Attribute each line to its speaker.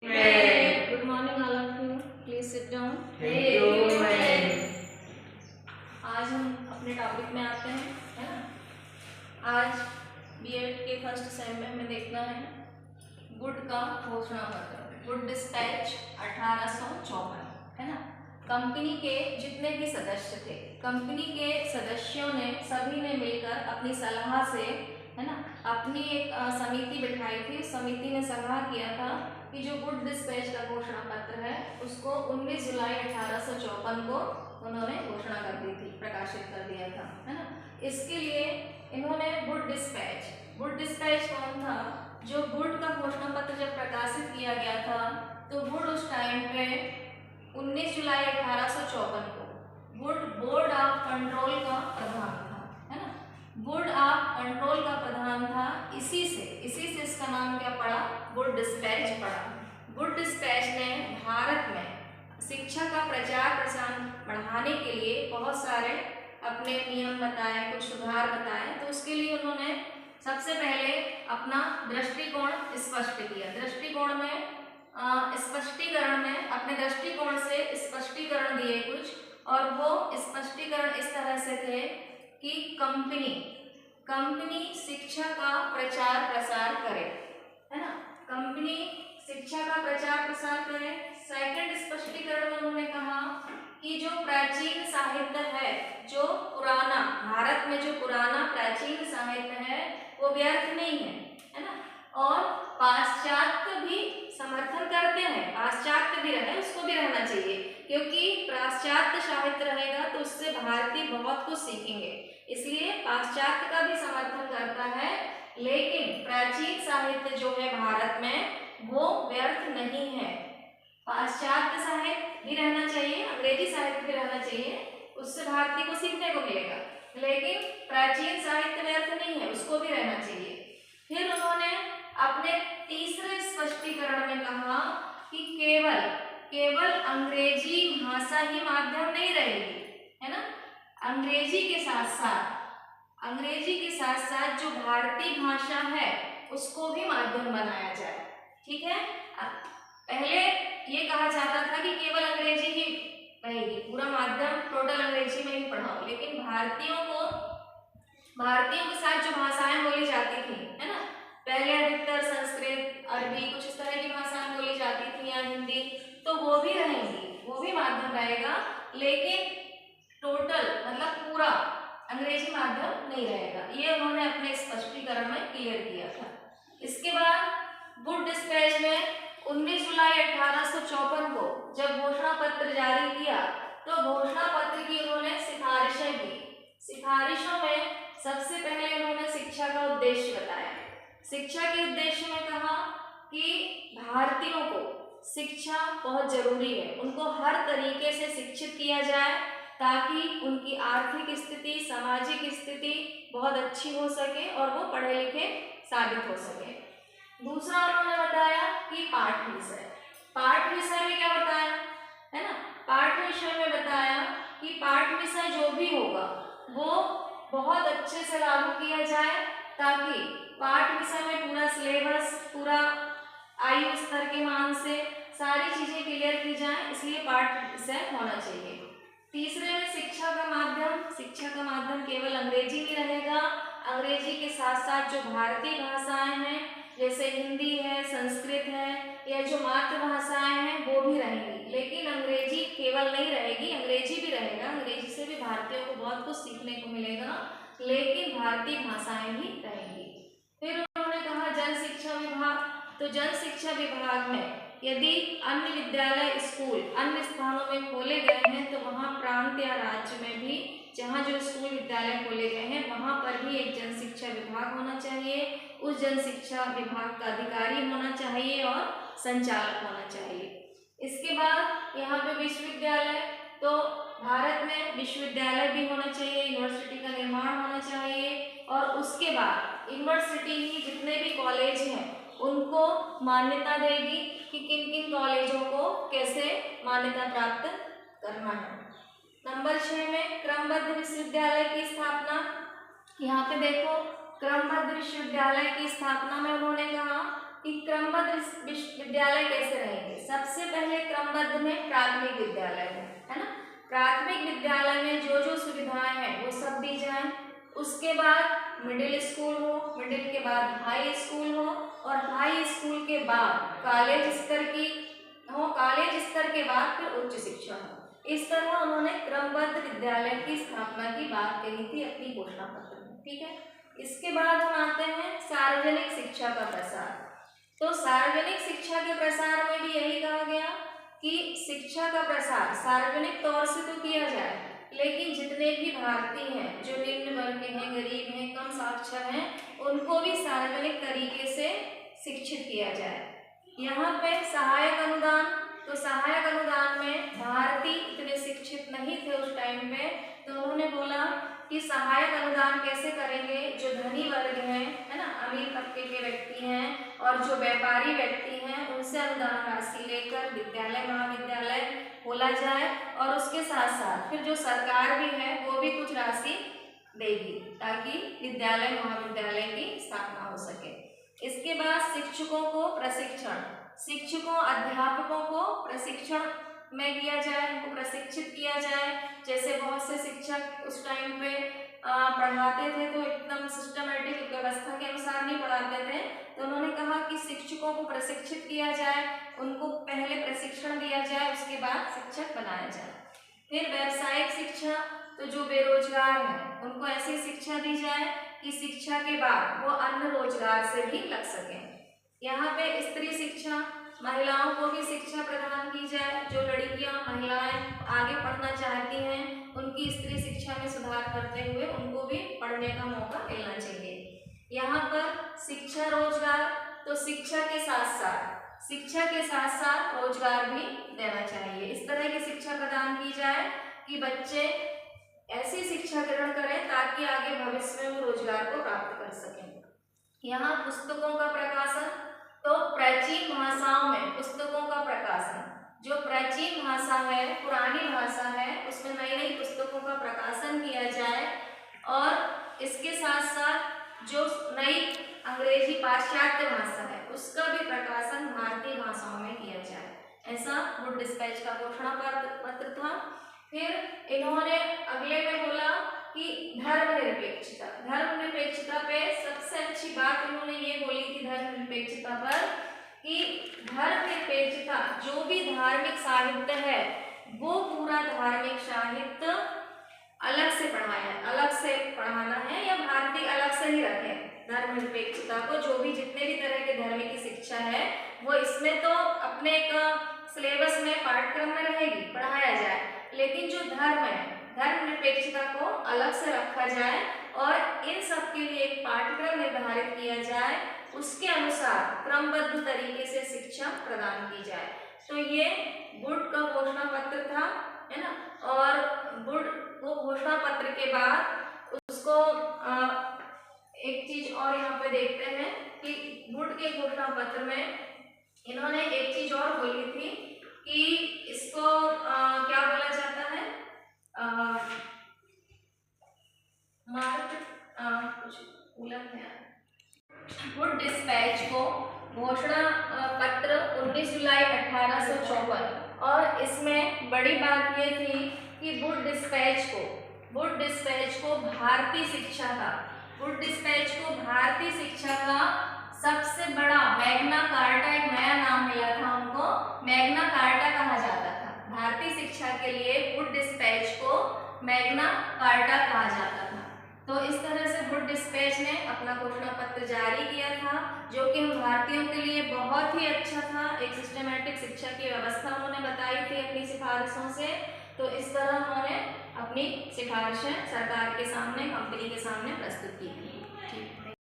Speaker 1: Good morning, all of you. Please sit down.
Speaker 2: Thank you, ma'am.
Speaker 1: आज हम अपने topic में आते हैं, है ना। आज बीएड के फर्स्ट सेम में हमें देखना है गुड का घोषणा पत्र, गुड डिस्पैच 1854, है ना। कंपनी के जितने भी सदस्य थे, कंपनी के सदस्यों ने सभी ने मिलकर अपनी सलाह से, है ना, अपनी एक समिति बिठाई थी। उस समिति ने सलाह किया था कि जो गुड डिस्पैच का घोषणा पत्र है उसको 19 जुलाई 1854 को उन्होंने घोषणा कर दी थी, प्रकाशित कर दिया था, है ना। इसके लिए इन्होंने गुड डिस्पैच कौन था? जो गुड का घोषणा पत्र जब प्रकाशित किया गया था तो गुड उस टाइम पे 19 जुलाई 1854 को गुड बोर्ड ऑफ कंट्रोल का प्रधान था, है ना। बोर्ड ऑफ कंट्रोल का प्रधान था। इसी से इसका नाम क्या पड़ा? गुड डिस्पैच पड़ा। गुड डिस्पैच ने भारत में शिक्षा का प्रचार प्रसार बढ़ाने के लिए बहुत सारे अपने नियम बताए, कुछ सुधार बताए। तो उसके लिए उन्होंने सबसे पहले अपना दृष्टिकोण स्पष्ट किया। दृष्टिकोण में स्पष्टीकरण में अपने दृष्टिकोण से स्पष्टीकरण दिए कुछ, और वो स्पष्टीकरण इस तरह से थे कि कंपनी शिक्षा का प्रचार प्रसार करे, है ना। कंपनी शिक्षा का प्रचार प्रसार करे। सेकंड स्पष्टीकरण में उन्होंने कहा कि जो प्राचीन साहित्य है, जो पुराना भारत में जो पुराना प्राचीन साहित्य है वो व्यर्थ नहीं है ना। और पाश्चात्य भी समर्थन करते हैं, पाश्चात्य भी रहे, उसको भी रहना चाहिए, क्योंकि पाश्चात्य साहित्य रहेगा तो उससे भारतीय बहुत कुछ सीखेंगे। इसलिए पाश्चात्य का भी समर्थन करता है, लेकिन प्राचीन साहित्य जो है भारत में वो व्यर्थ नहीं है। पाश्चात्य साहित्य भी रहना चाहिए, अंग्रेजी साहित्य भी रहना चाहिए, उससे भारतीय को सीखने को मिलेगा, लेकिन प्राचीन साहित्य व्यर्थ नहीं है, उसको भी रहना चाहिए। फिर उन्होंने अपने तीसरे स्पष्टीकरण में कहा कि केवल अंग्रेजी भाषा ही माध्यम नहीं रहेगी, है ना। अंग्रेजी के साथ साथ जो भारतीय भाषा है उसको भी माध्यम बनाया जाए, ठीक है। पहले ये कहा जाता था कि केवल अंग्रेजी ही रहेगी, पूरा माध्यम टोटल अंग्रेजी में ही पढ़ाओ, लेकिन भारतीयों के साथ जो भाषाएं बोली जाती थी, है ना, पहले अधिकतर संस्कृत, अरबी, कुछ इस तरह की भाषाएं बोली जाती थी या हिंदी, तो वो भी रहेंगी, वो भी माध्यम रहेगा, लेकिन टोटल मतलब पूरा अंग्रेजी माध्यम नहीं रहेगा। ये उन्होंने अपने स्पष्टीकरण में क्लियर किया था। इसके बाद गुड डिस्पैच में 19 जुलाई 1854 को जब घोषणा पत्र जारी किया तो घोषणा पत्र की उन्होंने सिफारिशें दी। सिफारिशों में सबसे पहले उन्होंने शिक्षा का उद्देश्य बताया। शिक्षा के उद्देश्य में कहा कि भारतीयों को शिक्षा बहुत जरूरी है, उनको हर तरीके से शिक्षित किया जाए ताकि उनकी आर्थिक स्थिति, सामाजिक स्थिति बहुत अच्छी हो सके और वो पढ़े लिखे साबित हो सके। दूसरा उन्होंने बताया कि पाठ विषय में क्या बताया, है ना। पाठ विषय में बताया कि पाठ विषय जो भी होगा वो बहुत अच्छे से लागू किया जाए, ताकि पाठ विषय में पूरा सिलेबस, पूरा आयु स्तर के मान से सारी चीजें क्लियर की जाए, इसलिए पाठ विषय होना चाहिए। तीसरे में शिक्षा का माध्यम केवल अंग्रेजी ही रहेगा। अंग्रेजी के साथ साथ जो भारतीय भाषाएं हैं जैसे हिंदी है, संस्कृत है, या जो मातृभाषाएं हैं वो भी रहेंगी, लेकिन अंग्रेजी केवल नहीं रहेगी, अंग्रेजी भी रहेगा। अंग्रेजी से भी भारतीयों को बहुत कुछ सीखने को मिलेगा, लेकिन भारतीय भाषाएं भी रहेंगी। फिर उन्होंने कहा जन शिक्षा विभाग, तो जन शिक्षा विभाग में यदि अन्य विद्यालय स्कूल अन्य स्थानों में खोले गए हैं तो वहाँ प्रांत या राज्य में भी जहाँ जो स्कूल विद्यालय खोले गए हैं वहाँ पर भी एक जन शिक्षा विभाग होना चाहिए। उस जन शिक्षा विभाग का अधिकारी होना चाहिए और संचालक होना चाहिए। इसके बाद यहाँ पे विश्वविद्यालय, तो भारत में विश्वविद्यालय भी होना चाहिए, यूनिवर्सिटी का निर्माण होना चाहिए, और उसके बाद यूनिवर्सिटी ही जितने भी कॉलेज हैं उनको मान्यता देगी कि किन किन कॉलेजों को कैसे मान्यता प्राप्त करना है। नंबर 6 में क्रमबद्ध विश्वविद्यालय की स्थापना। यहाँ पे देखो, क्रमबद्ध विश्वविद्यालय की स्थापना में उन्होंने कहा कि क्रमबद्ध विद्यालय कैसे रहेंगे। सबसे पहले क्रमबद्ध में प्राथमिक विद्यालय है ना, प्राथमिक विद्यालय में जो जो सुविधाएं हैं वो सब दी जाए। उसके बाद मिडिल स्कूल हो, मिडिल के बाद हाई स्कूल हो, और हाई स्कूल के बाद कॉलेज स्तर की हो, कॉलेज स्तर के बाद फिर उच्च शिक्षा हो। इस तरह उन्होंने क्रमबद्ध विद्यालय की स्थापना की बात कही थी अपनी घोषणा पत्र में। ठीक है, इसके बाद हम आते हैं सार्वजनिक शिक्षा का प्रसार। तो सार्वजनिक शिक्षा के प्रसार में भी यही कहा गया कि शिक्षा का प्रसार सार्वजनिक तौर से तो किया जाए, लेकिन जितने भी भारतीय हैं जो निम्न वर्ग के हैं, गरीब हैं, कम साक्षर हैं, उनको भी सार्वजनिक तरीके से शिक्षित किया जाए। यहाँ पे सहायक अनुदान, तो सहायक अनुदान में भारतीय इतने शिक्षित नहीं थे उस टाइम में, तो उन्होंने बोला कि सहायक अनुदान कैसे करेंगे, जो धनी वर्ग है ना, अमीर तबके के व्यक्ति हैं और जो व्यापारी व्यक्ति हैं, उनसे अनुदान राशि लेकर विद्यालय महाविद्यालय खोला जाए, और उसके साथ साथ फिर जो सरकार भी है वो भी कुछ राशि देगी ताकि विद्यालय महाविद्यालय की स्थापना हो सके। इसके बाद शिक्षकों को प्रशिक्षण, शिक्षकों अध्यापकों को प्रशिक्षण में किया जाए, उनको प्रशिक्षित किया जाए। जैसे बहुत से शिक्षक उस टाइम पे पढ़ाते थे तो एकदम सिस्टमेटिक व्यवस्था के अनुसार नहीं पढ़ाते थे, तो उन्होंने कहा कि शिक्षकों को प्रशिक्षित किया जाए, उनको पहले प्रशिक्षण दिया जाए, उसके बाद शिक्षक बनाया जाए। फिर व्यावसायिक शिक्षा, तो जो बेरोजगार हैं उनको ऐसी शिक्षा दी जाए कि शिक्षा के बाद वो अन्य रोजगार से भी लग सकें। यहाँ पे स्त्री शिक्षा, महिलाओं को भी शिक्षा प्रदान की जाए। जो लड़कियां महिलाएं आगे पढ़ना चाहती हैं, उनकी स्त्री शिक्षा में सुधार करते हुए उनको भी पढ़ने का मौका मिलना चाहिए। यहाँ पर शिक्षा रोजगार, तो शिक्षा के साथ साथ रोजगार भी देना चाहिए। इस तरह की शिक्षा प्रदान की जाए कि बच्चे ऐसी शिक्षा ग्रहण करें ताकि आगे भविष्य में वो रोजगार को प्राप्त कर सकें। यहाँ पुस्तकों का प्रकाशन, तो प्राचीन भाषाओं में पुस्तकों का प्रकाशन, जो प्राचीन भाषा है, पुरानी भाषा है, उसमें नई नई पुस्तकों का प्रकाशन किया जाए, और इसके साथ साथ जो नई अंग्रेजी पाश्चात्य भाषा है उसका भी प्रकाशन भारतीय भाषाओं में किया जाए। ऐसा वुड डिस्पैच का घोषणा पत्र था। फिर इन्होंने अगले में बोला कि धर्मनिरपेक्षता, धर्मनिरपेक्षता पे सबसे अच्छी बात इन्होंने ये बोली थी धर्मनिरपेक्षता पर कि धर्मनिरपेक्षता, जो भी धार्मिक साहित्य है वो पूरा धार्मिक साहित्य अलग से पढ़ाना है या भारतीय अलग से ही रखे धर्मनिरपेक्षता को। जो भी जितने भी तरह के धर्म की शिक्षा है वो इसमें तो अपने एक सिलेबस में पाठ्यक्रम में रहेगी, पढ़ाया जाए, लेकिन जो धर्म है धर्मनिरपेक्षता को अलग से रखा जाए और इन सब के लिए एक पाठ्यक्रम निर्धारित किया जाए, उसके अनुसार क्रमबद्ध तरीके से शिक्षा प्रदान की जाए। तो ये वुड का घोषणा पत्र था, है ना। और वुड वो घोषणा पत्र के बाद उसको एक चीज और यहाँ पे देखते हैं कि वुड के घोषणा पत्र में इन्होंने एक चीज और बोली थी कि इसको क्या बोला जाता है, कुछ उलट है। वुड डिस्पैच को घोषणा पत्र 19 जुलाई 1854, और इसमें बड़ी बात ये थी कि वुड डिस्पैच को भारतीय शिक्षा का सबसे बड़ा मैग्ना कार्टा, एक नया नाम मिला था उनको, मैग्ना कार्टा कहा जाता था। भारतीय शिक्षा के लिए वुड डिस्पैच को मैग्ना कार्टा कहा जाता था। तो इस तरह से वुड डिस्पैच ने अपना घोषणा पत्र जारी किया था, जो कि हम भारतीयों के लिए बहुत ही अच्छा था। एक सिस्टमैटिक शिक्षा की व्यवस्था उन्होंने बताई थी अपनी सिफारिशों से। तो इस तरह उन्होंने अपनी सिफारिशें सरकार के सामने, कंपनी के सामने प्रस्तुत की थी। ठीक।